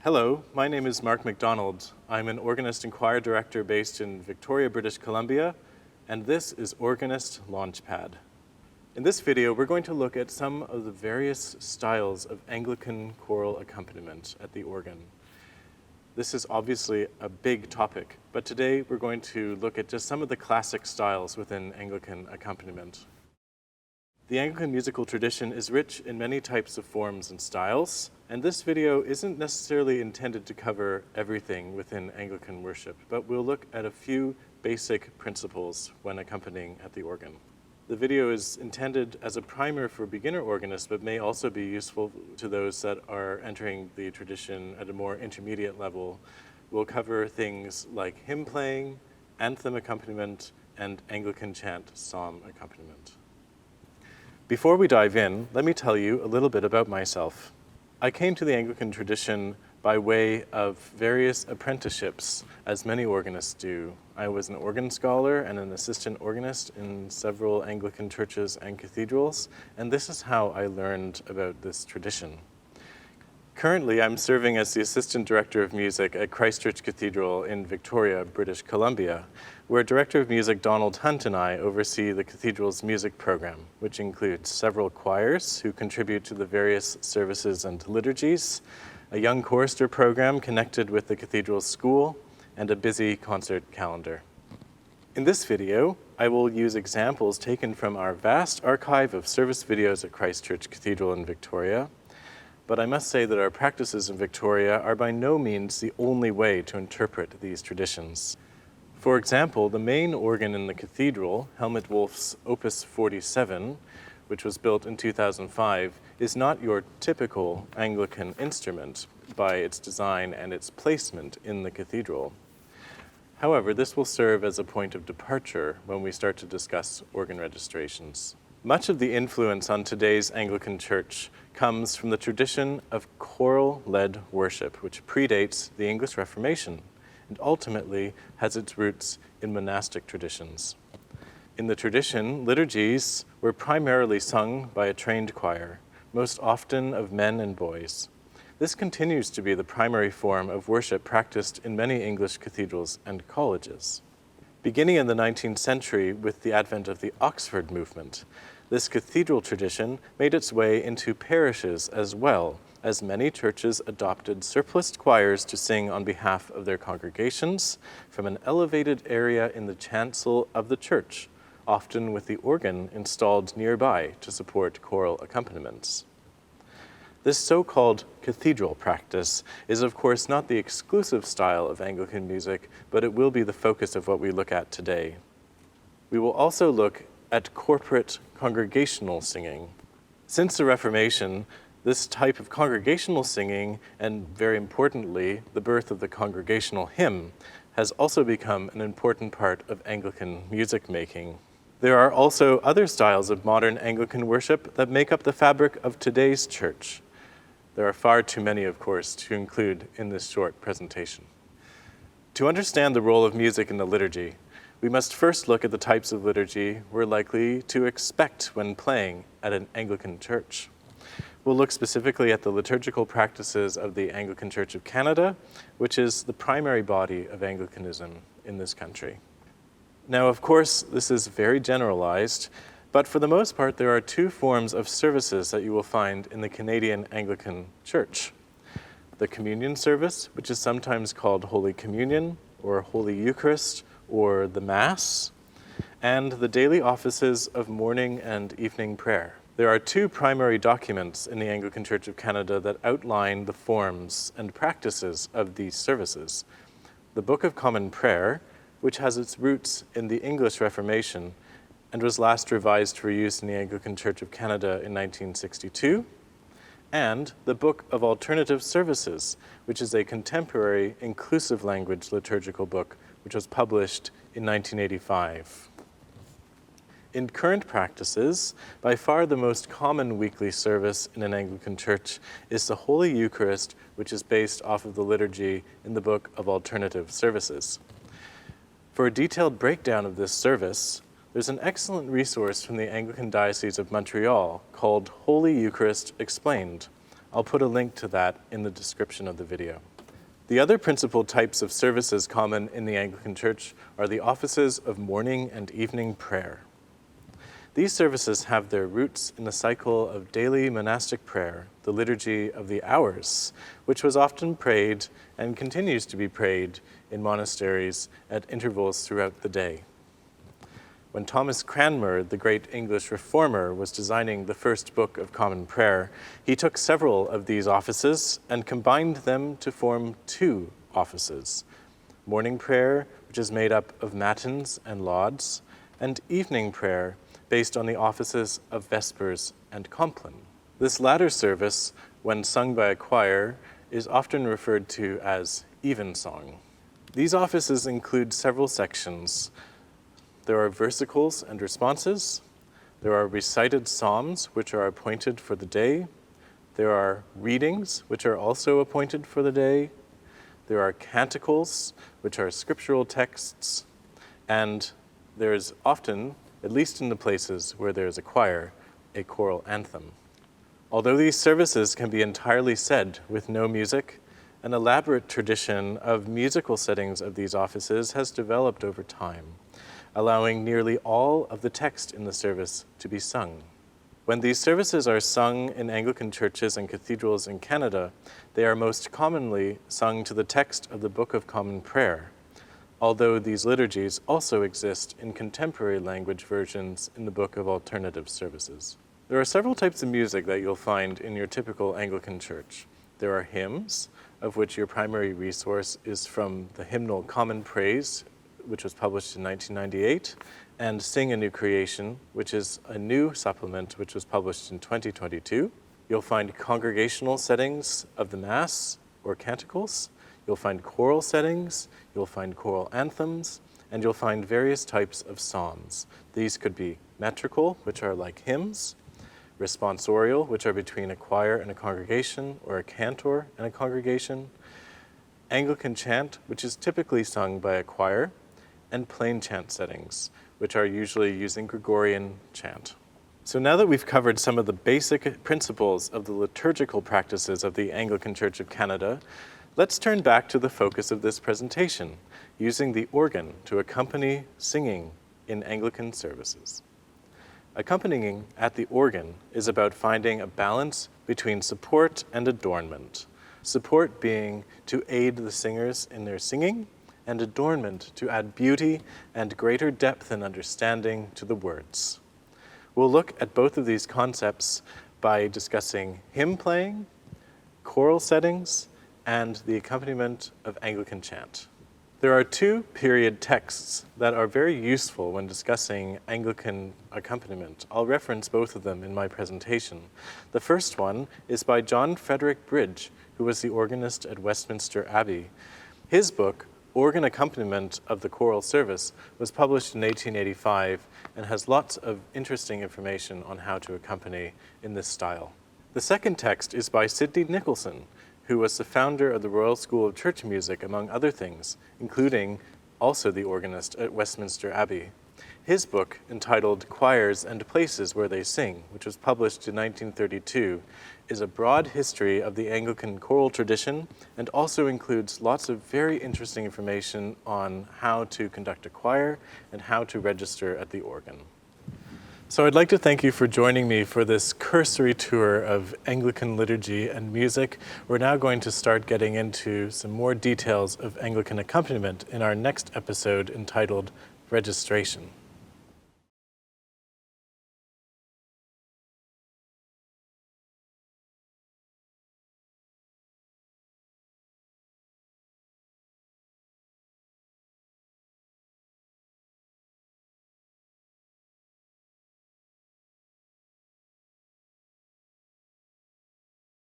Hello, my name is Mark McDonald. I'm an organist and choir director based in Victoria, British Columbia, and this is Organist Launchpad. In this video, we're going to look at some of the various styles of Anglican choral accompaniment at the organ. This is obviously a big topic, but today we're going to look at just some of the classic styles within Anglican accompaniment. The Anglican musical tradition is rich in many types of forms and styles, and this video isn't necessarily intended to cover everything within Anglican worship, but we'll look at a few basic principles when accompanying at the organ. The video is intended as a primer for beginner organists, but may also be useful to those that are entering the tradition at a more intermediate level. We'll cover things like hymn playing, anthem accompaniment, and Anglican chant psalm accompaniment. Before we dive in, let me tell you a little bit about myself. I came to the Anglican tradition by way of various apprenticeships, as many organists do. I was an organ scholar and an assistant organist in several Anglican churches and cathedrals, and this is how I learned about this tradition. Currently, I'm serving as the Assistant Director of Music at Christ Church Cathedral in Victoria, British Columbia, where Director of Music Donald Hunt and I oversee the cathedral's music program, which includes several choirs who contribute to the various services and liturgies, a young chorister program connected with the cathedral's school, and a busy concert calendar. In this video, I will use examples taken from our vast archive of service videos at Christ Church Cathedral in Victoria, but I must say that our practices in Victoria are by no means the only way to interpret these traditions. For example, the main organ in the cathedral, Helmut Wolf's Opus 47, which was built in 2005, is not your typical Anglican instrument by its design and its placement in the cathedral. However, this will serve as a point of departure when we start to discuss organ registrations. Much of the influence on today's Anglican Church comes from the tradition of choral-led worship, which predates the English Reformation and ultimately has its roots in monastic traditions. In the tradition, liturgies were primarily sung by a trained choir, most often of men and boys. This continues to be the primary form of worship practiced in many English cathedrals and colleges. Beginning in the 19th century with the advent of the Oxford movement, this cathedral tradition made its way into parishes as well, as many churches adopted surpliced choirs to sing on behalf of their congregations from an elevated area in the chancel of the church, often with the organ installed nearby to support choral accompaniments. This so-called cathedral practice is, of course, not the exclusive style of Anglican music, but it will be the focus of what we look at today. We will also look at corporate congregational singing. Since the Reformation, this type of congregational singing, and very importantly, the birth of the congregational hymn, has also become an important part of Anglican music making. There are also other styles of modern Anglican worship that make up the fabric of today's church. There are far too many, of course, to include in this short presentation. To understand the role of music in the liturgy, we must first look at the types of liturgy we're likely to expect when playing at an Anglican church. We'll look specifically at the liturgical practices of the Anglican Church of Canada, which is the primary body of Anglicanism in this country. Now, of course, this is very generalized, but for the most part, there are two forms of services that you will find in the Canadian Anglican Church. The communion service, which is sometimes called Holy Communion or Holy Eucharist or the Mass, and the daily offices of morning and evening prayer. There are two primary documents in the Anglican Church of Canada that outline the forms and practices of these services. The Book of Common Prayer, which has its roots in the English Reformation and was last revised for use in the Anglican Church of Canada in 1962, and the Book of Alternative Services, which is a contemporary inclusive language liturgical book which was published in 1985. In current practices, by far the most common weekly service in an Anglican church is the Holy Eucharist, which is based off of the liturgy in the Book of Alternative Services. For a detailed breakdown of this service, there's an excellent resource from the Anglican Diocese of Montreal called Holy Eucharist Explained. I'll put a link to that in the description of the video. The other principal types of services common in the Anglican Church are the offices of morning and evening prayer. These services have their roots in the cycle of daily monastic prayer, the Liturgy of the Hours, which was often prayed and continues to be prayed in monasteries at intervals throughout the day. When Thomas Cranmer, the great English reformer, was designing the first book of Common Prayer, he took several of these offices and combined them to form two offices: morning prayer, which is made up of matins and lauds, and evening prayer, based on the offices of vespers and compline. This latter service, when sung by a choir, is often referred to as evensong. These offices include several sections. There are versicles and responses. There are recited psalms, which are appointed for the day. There are readings, which are also appointed for the day. There are canticles, which are scriptural texts. And there is often, at least in the places where there is a choir, a choral anthem. Although these services can be entirely said with no music, an elaborate tradition of musical settings of these offices has developed over time, allowing nearly all of the text in the service to be sung. When these services are sung in Anglican churches and cathedrals in Canada, they are most commonly sung to the text of the Book of Common Prayer, although these liturgies also exist in contemporary language versions in the Book of Alternative Services. There are several types of music that you'll find in your typical Anglican church. There are hymns, of which your primary resource is from the hymnal Common Praise, which was published in 1998, and Sing a New Creation, which is a new supplement which was published in 2022. You'll find congregational settings of the Mass or canticles. You'll find choral settings, you'll find choral anthems, and you'll find various types of psalms. These could be metrical, which are like hymns, responsorial, which are between a choir and a congregation, or a cantor and a congregation, Anglican chant, which is typically sung by a choir, and plain chant settings, which are usually using Gregorian chant. So now that we've covered some of the basic principles of the liturgical practices of the Anglican Church of Canada, let's turn back to the focus of this presentation, using the organ to accompany singing in Anglican services. Accompanying at the organ is about finding a balance between support and adornment. Support being to aid the singers in their singing, and adornment to add beauty and greater depth and understanding to the words. We'll look at both of these concepts by discussing hymn playing, choral settings, and the accompaniment of Anglican chant. There are two period texts that are very useful when discussing Anglican accompaniment. I'll reference both of them in my presentation. The first one is by John Frederick Bridge, who was the organist at Westminster Abbey. His book, Organ Accompaniment of the Choral Service, was published in 1885 and has lots of interesting information on how to accompany in this style. The second text is by Sidney Nicholson, who was the founder of the Royal School of Church Music, among other things, including also the organist at Westminster Abbey. His book, entitled Choirs and Places Where They Sing, which was published in 1932, is a broad history of the Anglican choral tradition and also includes lots of very interesting information on how to conduct a choir and how to register at the organ. So I'd like to thank you for joining me for this cursory tour of Anglican liturgy and music. We're now going to start getting into some more details of Anglican accompaniment in our next episode entitled Registration.